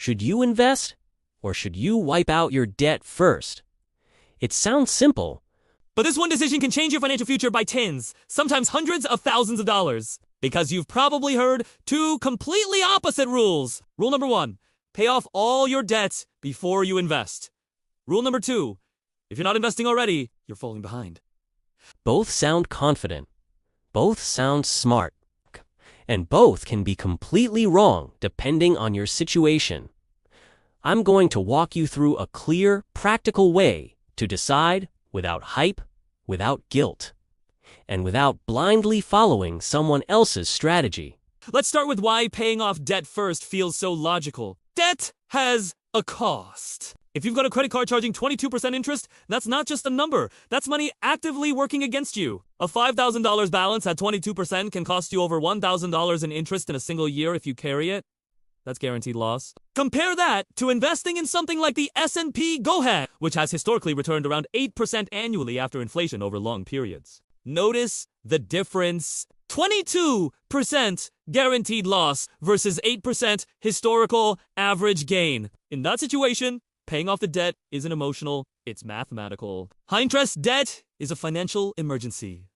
Should you invest, or should you wipe out your debt first? It sounds simple, but this one decision can change your financial future by tens, sometimes hundreds of thousands of dollars. Because you've probably heard two completely opposite rules. Rule number 1, pay off all your debt before you invest. Rule number 2, if you're not investing already, you're falling behind. Both sound confident, both sound smart, and both can be completely wrong depending on your situation. I'm going to walk you through a clear, practical way to decide without hype, without guilt, and without blindly following someone else's strategy. Let's start with why paying off debt first feels so logical. Debt has a cost. If you've got a credit card charging 22% interest, that's not just a number. That's money actively working against you. A $5,000 balance at 22% can cost you over $1,000 in interest in a single year if you carry it. That's guaranteed loss. Compare that to investing in something like the S&P GoHead, which has historically returned around 8% annually after inflation over long periods. Notice the difference. 22% guaranteed loss versus 8% historical average gain. In that situation, paying off the debt isn't emotional, it's mathematical. High-interest debt is a financial emergency.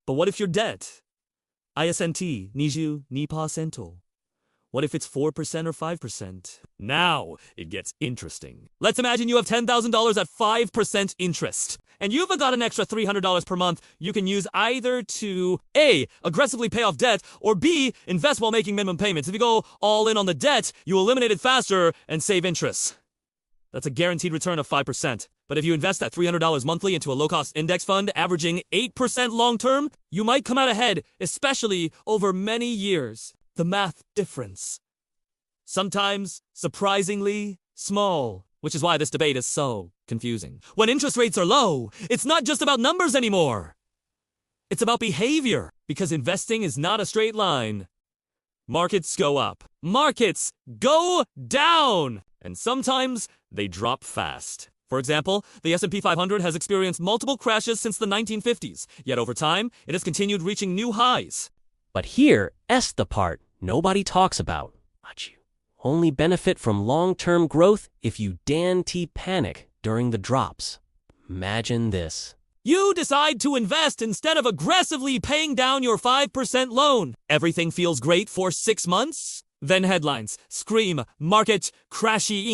But what if your debt? ISNT, Niju, Ni%. What if it's 4% or 5%? Now it gets interesting. Let's imagine you have $10,000 at 5% interest, and you've got an extra $300 per month you can use either to A, aggressively pay off debt, or B, invest while making minimum payments. If you go all in on the debt, you eliminate it faster and save interest. That's a guaranteed return of 5%. But if you invest that $300 monthly into a low-cost index fund averaging 8% long-term, you might come out ahead, especially over many years. The math difference. Sometimes, surprisingly, small, which is why this debate is so confusing. When interest rates are low, it's not just about numbers anymore. It's about behavior, because investing is not a straight line. Markets go up. Markets go down. And sometimes they drop fast. For example, the S&P 500 has experienced multiple crashes since the 1950s, yet over time, it has continued reaching new highs. But here's the part nobody talks about. You only benefit from long-term growth if you panic during the drops. Imagine this. You decide to invest instead of aggressively paying down your 5% loan. Everything feels great for 6 months. Then headlines scream, market crashing.